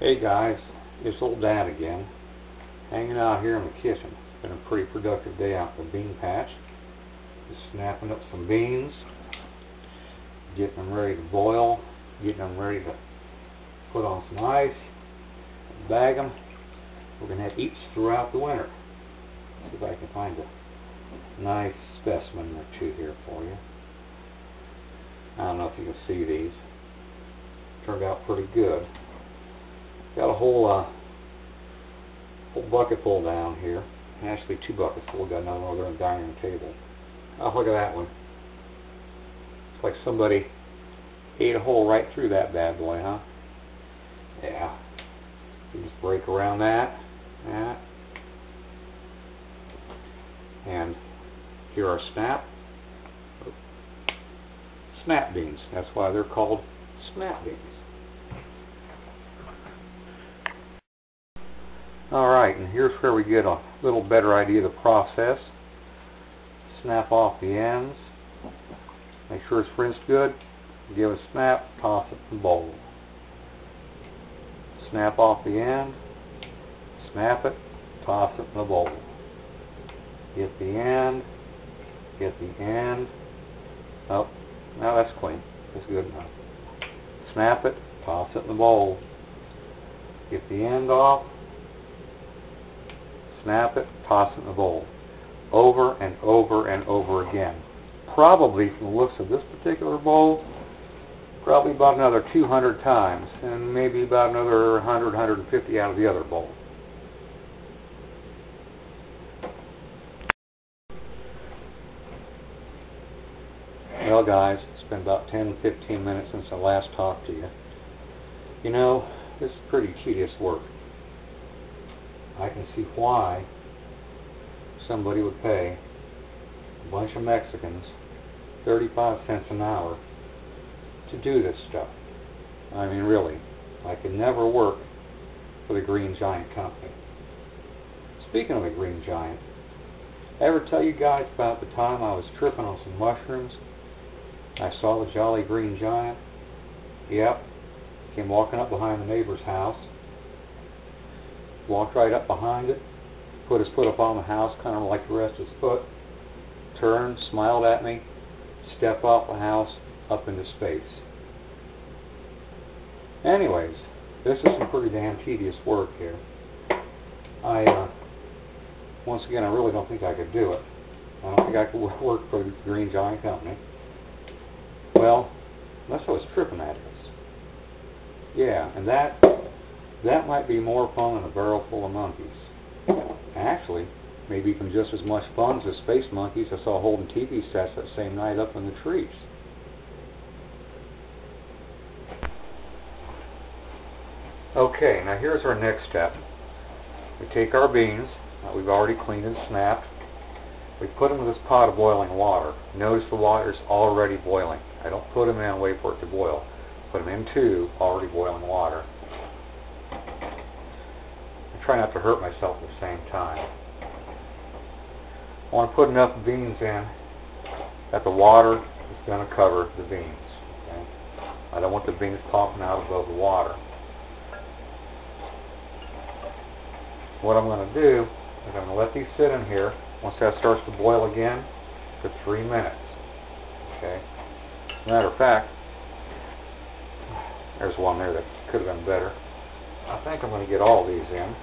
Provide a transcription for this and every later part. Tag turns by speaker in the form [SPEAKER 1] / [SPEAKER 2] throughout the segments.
[SPEAKER 1] Hey guys, it's old Dad again, hanging out here in the kitchen. It's been a pretty productive day out in the bean patch. Just snapping up some beans, getting them ready to boil, getting them ready to put on some ice, bag them. We're going to have eats throughout the winter. See if I can find a nice specimen or two here for you. I don't know if you can see these. Turned out pretty good. Got a whole bucket full down here. Actually, 2 buckets full. Got another one over on the dining room table. Oh, look at that one. It's like somebody ate a hole right through that bad boy, huh? Yeah. You just break around that. And here are snap beans. That's why they're called snap beans. Alright, and here's where we get a little better idea of the process. Snap off the ends. Make sure it's rinsed good. Give it a snap, toss it in the bowl. Snap off the end. Snap it, toss it in the bowl. Get the end. Get the end. Oh, now that's clean. That's good enough. Snap it, toss it in the bowl. Get the end off. Snap it, toss it in the bowl. Over and over and over again. Probably, from the looks of this particular bowl, probably about another 200 times, and maybe about another 100, 150 out of the other bowl. Well guys, it's been about 10-15 minutes since I last talked to you. You know, this is pretty tedious work. I can see why somebody would pay a bunch of Mexicans 35 cents an hour to do this stuff. I mean, really, I could never work for the Green Giant Company. Speaking of the Green Giant, ever tell you guys about the time I was tripping on some mushrooms? I saw the Jolly Green Giant. Yep, came walking up behind the neighbor's house. Walked right up behind it, put his foot up on the house, kind of like the rest of his foot, turned, smiled at me, stepped off the house, up into space. Anyways, this is some pretty damn tedious work here. Once again, I really don't think I could do it. I don't think I could work for the Green Giant Company. Well, unless I was tripping at this. Yeah, and that might be more fun than a barrel full of monkeys. Actually, maybe even just as much fun as the space monkeys I saw holding TV sets that same night up in the trees. Okay, now here's our next step. We take our beans that we've already cleaned and snapped. We put them in this pot of boiling water. Notice the water is already boiling. I don't put them in and wait for it to boil. Put them into already boiling water. Try not to hurt myself at the same time. I want to put enough beans in that the water is going to cover the beans. Okay? I don't want the beans popping out above the water. What I'm going to do is I'm going to let these sit in here once that starts to boil again for 3 minutes. Okay? As a matter of fact, there's one there that could have been better. I think I'm going to get all these in.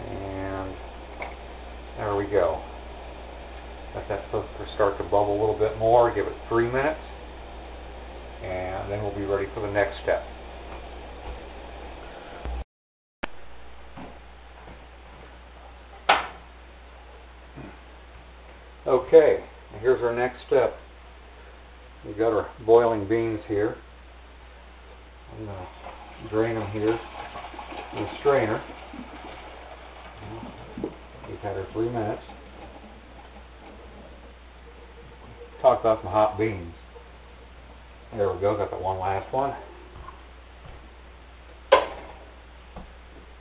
[SPEAKER 1] And there we go. Let that start to bubble a little bit more. Give it 3 minutes. And then we'll be ready for the next step. Okay, here's our next step. We've got our boiling beans here. I'm going to drain them here in a strainer. We've had our 3 minutes. Talk about some hot beans. There we go, got that one last one.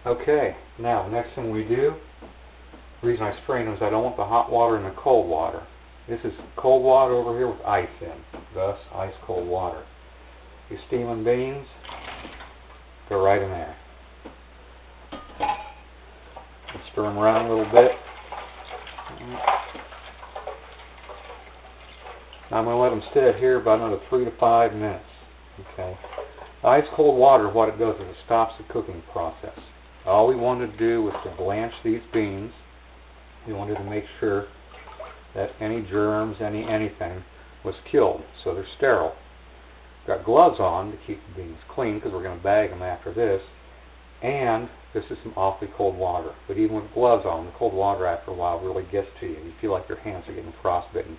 [SPEAKER 1] Okay, now the next thing we do, the reason I strain them is I don't want the hot water in the cold water. This is cold water over here with ice in, thus ice cold water. Your steaming beans go right in there. Stir them around a little bit. I'm going to let them sit here about another 3 to 5 minutes. Okay. Ice cold water, what it does is it stops the cooking process. All we wanted to do was to blanch these beans. We wanted to make sure that any germs, anything was killed, so they're sterile. Got gloves on to keep the beans clean because we're going to bag them after this. And this is some awfully cold water. But even with gloves on, the cold water after a while really gets to you. You feel like your hands are getting frostbitten.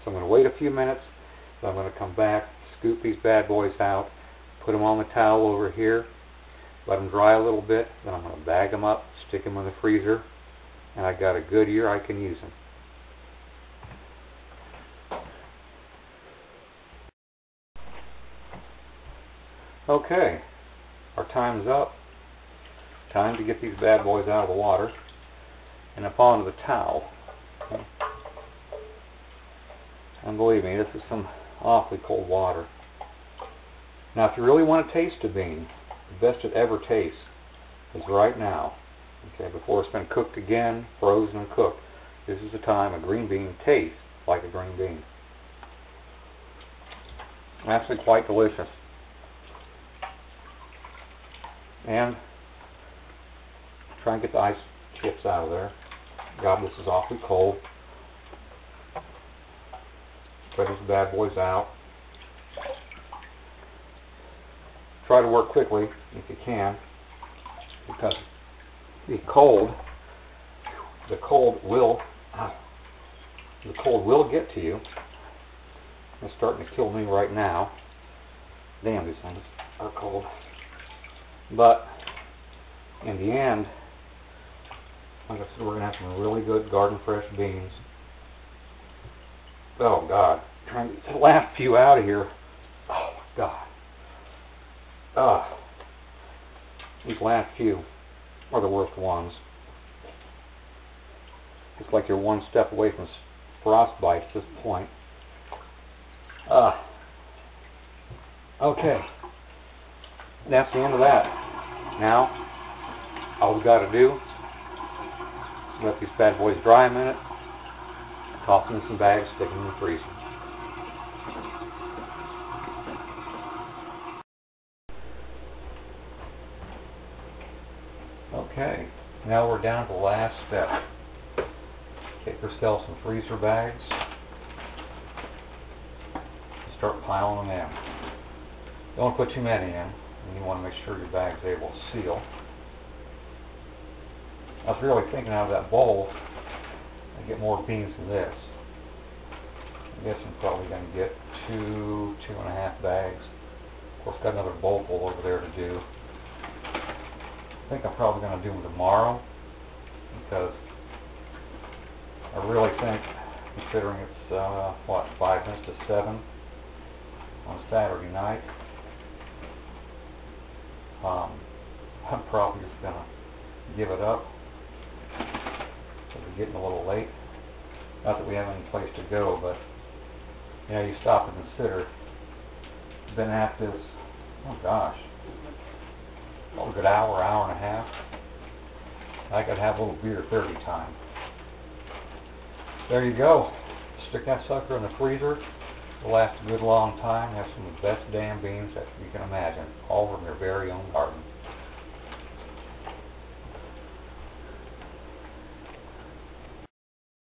[SPEAKER 1] So I'm going to wait a few minutes. Then I'm going to come back, scoop these bad boys out, put them on the towel over here, let them dry a little bit. Then I'm going to bag them up, stick them in the freezer, and I got a good year I can use them. Okay, our time's up. Time to get these bad boys out of the water and up onto the towel. Okay. And believe me, this is some awfully cold water. Now if you really want to taste a bean, the best it ever tastes is right now. Okay, before it's been cooked again, frozen and cooked. This is the time a green bean tastes like a green bean. Actually quite delicious. And try and get the ice chips out of there. God, this is awfully cold. Spread these bad boys out. Try to work quickly if you can, because the cold will get to you. It's starting to kill me right now. Damn, these things are cold. But in the end, like I said, we're going to have some really good garden fresh beans. Oh God, trying to get the last few out of here. Oh my God. These last few are the worst ones. It's like you're one step away from frostbite at this point. Okay, that's the end of that. Now, all we got to do is let these bad boys dry a minute, toss them in some bags, stick them in the freezer. Okay, now we're down to the last step. Get yourself some freezer bags. Start piling them in. Don't put too many in, and you want to make sure your bag's able to seal. I was really thinking out of that bowl, I get more beans than this. I guess I'm probably going to get 2.5 bags. Of course, got another bowl full over there to do. I think I'm probably going to do them tomorrow, because I really think, considering it's, 5 minutes to 7 on Saturday night, I'm probably just going to give it up. We're getting a little late. Not that we have any place to go, but you know, you stop and consider. Been at this, oh gosh, a good hour and a half. I could have a little beer 30 time. There you go. Stick that sucker in the freezer. It'll last a good long time. Have some of the best damn beans that you can imagine, all from your very own garden.